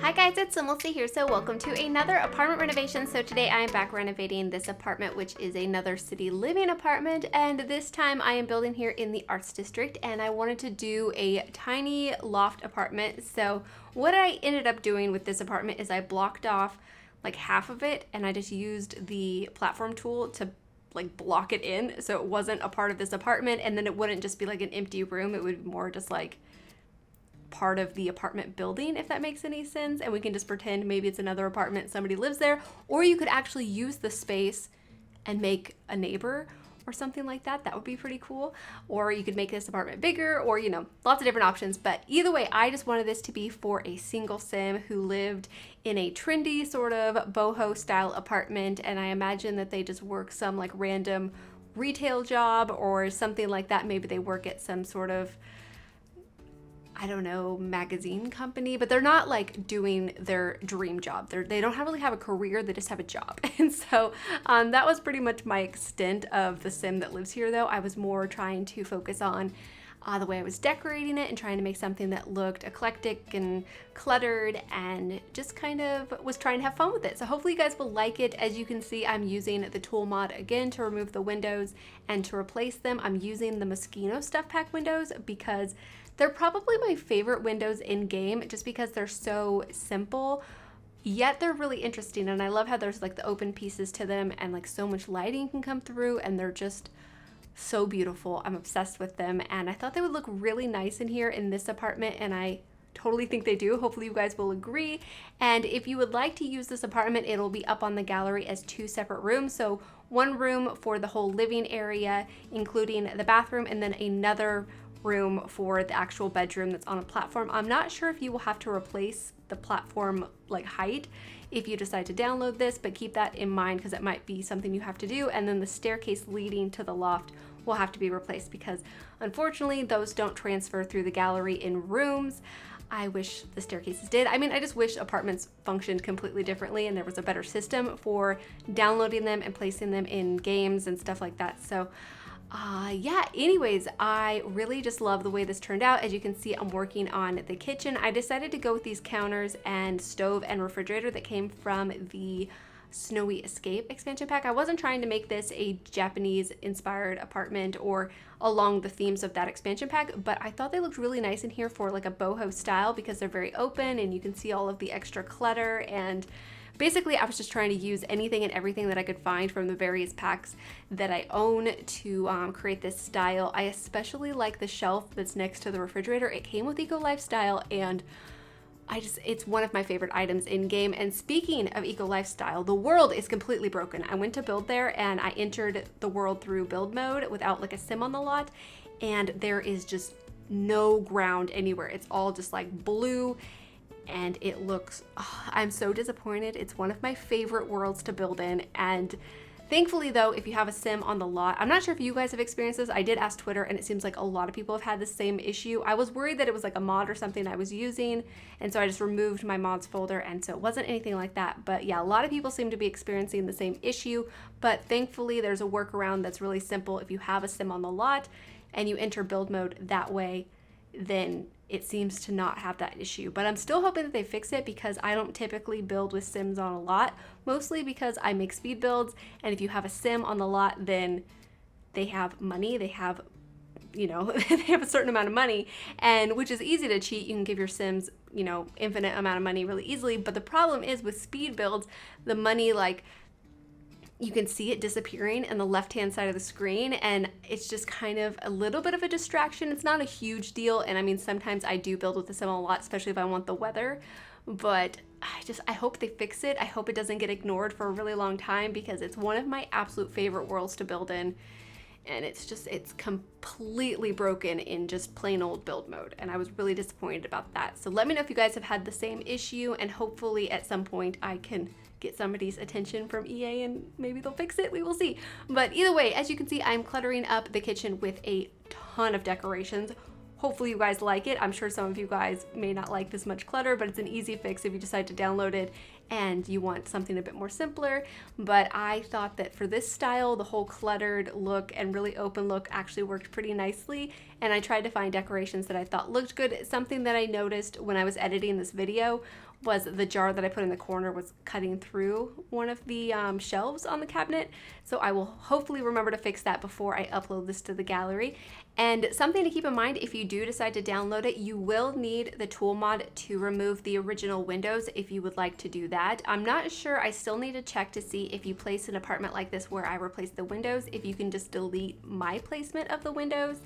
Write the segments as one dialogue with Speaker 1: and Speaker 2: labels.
Speaker 1: Hi guys, it's SimLicy here, so welcome to another apartment renovation. So today I am back renovating this apartment, which is another city living apartment, and this time I am building here in the Arts District, and I wanted to do a tiny loft apartment. So what I ended up doing with this apartment is I blocked off like half of it, and I just used the platform tool to like block it in so it wasn't a part of this apartment, and then it wouldn't just be like an empty room, it would be more just like part of the apartment building, if that makes any sense. And we can just pretend maybe it's another apartment, somebody lives there, or you could actually use the space and make a neighbor or something like that. That would be pretty cool. Or you could make this apartment bigger, or lots of different options. But either way, I just wanted this to be for a single sim who lived in a trendy sort of boho style apartment, and I imagine that they just work some like random retail job or something like that. Maybe they work at some sort of, I don't know, magazine company, but they're not like doing their dream job. They don't really have a career, they just have a job. And so that was pretty much my extent of the sim that lives here though. I was more trying to focus on the way I was decorating it and trying to make something that looked eclectic and cluttered, and just kind of was trying to have fun with it. So hopefully you guys will like it. As you can see, I'm using the tool mod again to remove the windows, and to replace them I'm using the Moschino stuff pack windows because they're probably my favorite windows in game, just because they're so simple, yet they're really interesting. And I love how there's like the open pieces to them, and like so much lighting can come through, and they're just so beautiful. I'm obsessed with them, and I thought they would look really nice in here in this apartment, and I totally think they do. Hopefully you guys will agree. And if you would like to use this apartment, it'll be up on the gallery as 2 separate rooms. So one room for the whole living area, including the bathroom, and then another room for the actual bedroom that's on a platform. I'm not sure if you will have to replace the platform like height if you decide to download this, but keep that in mind because it might be something you have to do. And then the staircase leading to the loft will have to be replaced because unfortunately those don't transfer through the gallery in rooms. I wish the staircases did. I mean, I just wish apartments functioned completely differently and there was a better system for downloading them and placing them in games and stuff like that. So yeah, anyways, I really just love the way this turned out. As you can see, I'm working on the kitchen. I decided to go with these counters and stove and refrigerator that came from the Snowy Escape expansion pack. I wasn't trying to make this a Japanese inspired apartment or along the themes of that expansion pack, but I thought they looked really nice in here for like a boho style because they're very open and you can see all of the extra clutter. And basically, I was just trying to use anything and everything that I could find from the various packs that I own to create this style. I especially like the shelf that's next to the refrigerator. It came with Eco Lifestyle, and it's one of my favorite items in game. And speaking of Eco Lifestyle, the world is completely broken. I went to build there and I entered the world through build mode without like a sim on the lot, and there is just no ground anywhere. It's all just like blue. And it looks, I'm so disappointed. It's one of my favorite worlds to build in. And thankfully though, if you have a sim on the lot, I'm not sure if you guys have experienced this. I did ask Twitter and it seems like a lot of people have had the same issue. I was worried that it was like a mod or something I was using, and so I just removed my mods folder, and so it wasn't anything like that. But yeah, a lot of people seem to be experiencing the same issue, but thankfully there's a workaround that's really simple. If you have a sim on the lot and you enter build mode that way, then it seems to not have that issue. But I'm still hoping that they fix it because I don't typically build with sims on a lot, mostly because I make speed builds, and if you have a sim on the lot, then they have money, they have, they have a certain amount of money, and which is easy to cheat. You can give your sims, infinite amount of money really easily. But the problem is with speed builds, the money, like, you can see it disappearing in the left-hand side of the screen, and it's just kind of a little bit of a distraction. It's not a huge deal, and I mean, sometimes I do build with the sim a lot, especially if I want the weather, but I hope they fix it. I hope it doesn't get ignored for a really long time because it's one of my absolute favorite worlds to build in, and it's completely broken in just plain old build mode, and I was really disappointed about that. So let me know if you guys have had the same issue, and hopefully at some point I can get somebody's attention from EA and maybe they'll fix it. We will see. But either way, as you can see, I'm cluttering up the kitchen with a ton of decorations. Hopefully you guys like it. I'm sure some of you guys may not like this much clutter, but it's an easy fix if you decide to download it and you want something a bit more simpler. But I thought that for this style, the whole cluttered look and really open look actually worked pretty nicely. And I tried to find decorations that I thought looked good. Something that I noticed when I was editing this video was the jar that I put in the corner was cutting through one of the shelves on the cabinet. So I will hopefully remember to fix that before I upload this to the gallery. And something to keep in mind, if you do decide to download it, you will need the tool mod to remove the original windows if you would like to do that. I'm not sure, I still need to check to see if you place an apartment like this where I replace the windows, if you can just delete my placement of the windows,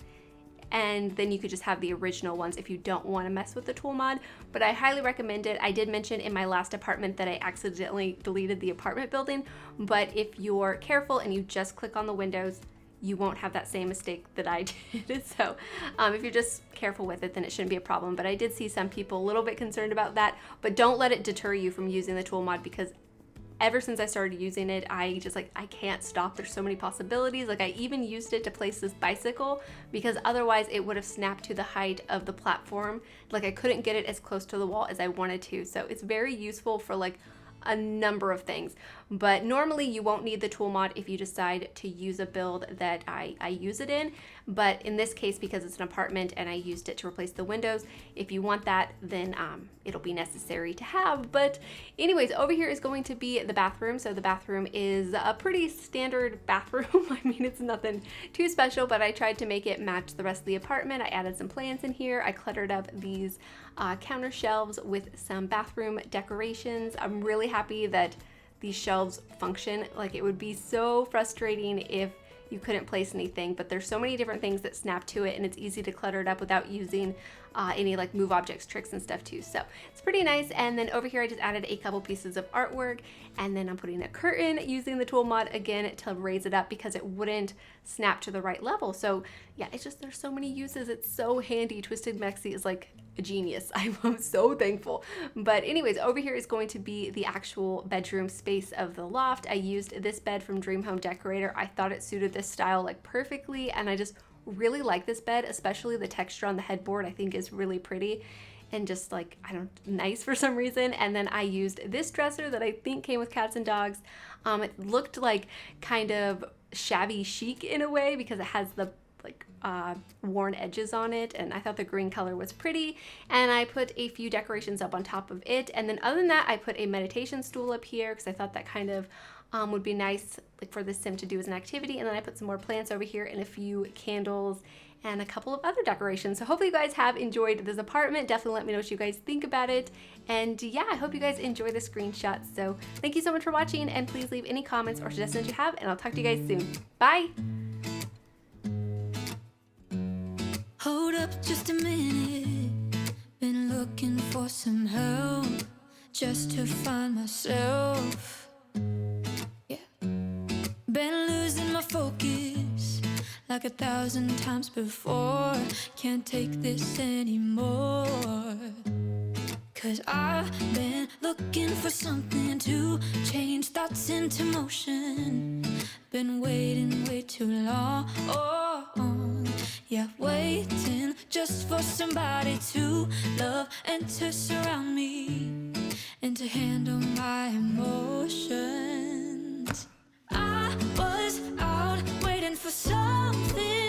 Speaker 1: and then you could just have the original ones if you don't want to mess with the tool mod. But I highly recommend it. I did mention in my last apartment that I accidentally deleted the apartment building, but if you're careful and you just click on the windows, you won't have that same mistake that I did. So if you're just careful with it, then it shouldn't be a problem. But I did see some people a little bit concerned about that, but don't let it deter you from using the tool mod, because ever since I started using it, I can't stop. There's so many possibilities. Like, I even used it to place this bicycle because otherwise it would have snapped to the height of the platform. Like, I couldn't get it as close to the wall as I wanted to. So it's very useful for like a number of things, but normally you won't need the tool mod if you decide to use a build that I use it in. But in this case, because it's an apartment and I used it to replace the windows, if you want that, then it'll be necessary to have. But anyways, over here is going to be the bathroom. So the bathroom is a pretty standard bathroom. I mean, it's nothing too special, but I tried to make it match the rest of the apartment. I added some plants in here. I cluttered up these counter shelves with some bathroom decorations. I'm really happy that these shelves function. Like, it would be so frustrating if you couldn't place anything, but there's so many different things that snap to it, and it's easy to clutter it up without using any like move objects tricks and stuff too. So it's pretty nice. And then over here I just added a couple pieces of artwork, and then I'm putting a curtain using the tool mod again to raise it up because it wouldn't snap to the right level. So yeah, it's just, there's so many uses. It's so handy. Twisted Mexi is like a genius. I'm so thankful. But anyways, over here is going to be the actual bedroom space of the loft. I used this bed from Dream Home Decorator. I thought it suited this style like perfectly, and I just really like this bed, especially the texture on the headboard I think is really pretty and just like, I don't know, nice for some reason. And then I used this dresser that I think came with cats and dogs. It looked like kind of shabby chic in a way because it has the like worn edges on it, and I thought the green color was pretty, and I put a few decorations up on top of it. And then other than that, I put a meditation stool up here because I thought that kind of would be nice like for the sim to do as an activity. And then I put some more plants over here and a few candles and a couple of other decorations. So hopefully you guys have enjoyed this apartment. Definitely let me know what you guys think about it. And yeah, I hope you guys enjoy the screenshots. So thank you so much for watching, and please leave any comments or suggestions you have, and I'll talk to you guys soon. Bye!
Speaker 2: Hold up just a minute, been looking for some help just to find myself, yeah. Been losing my focus like 1,000 times before. Can't take this anymore, 'cause I've been looking for something to change thoughts into motion. Been waiting way too long, yeah, waiting just for somebody to love and to surround me and to handle my emotions. I was out waiting for something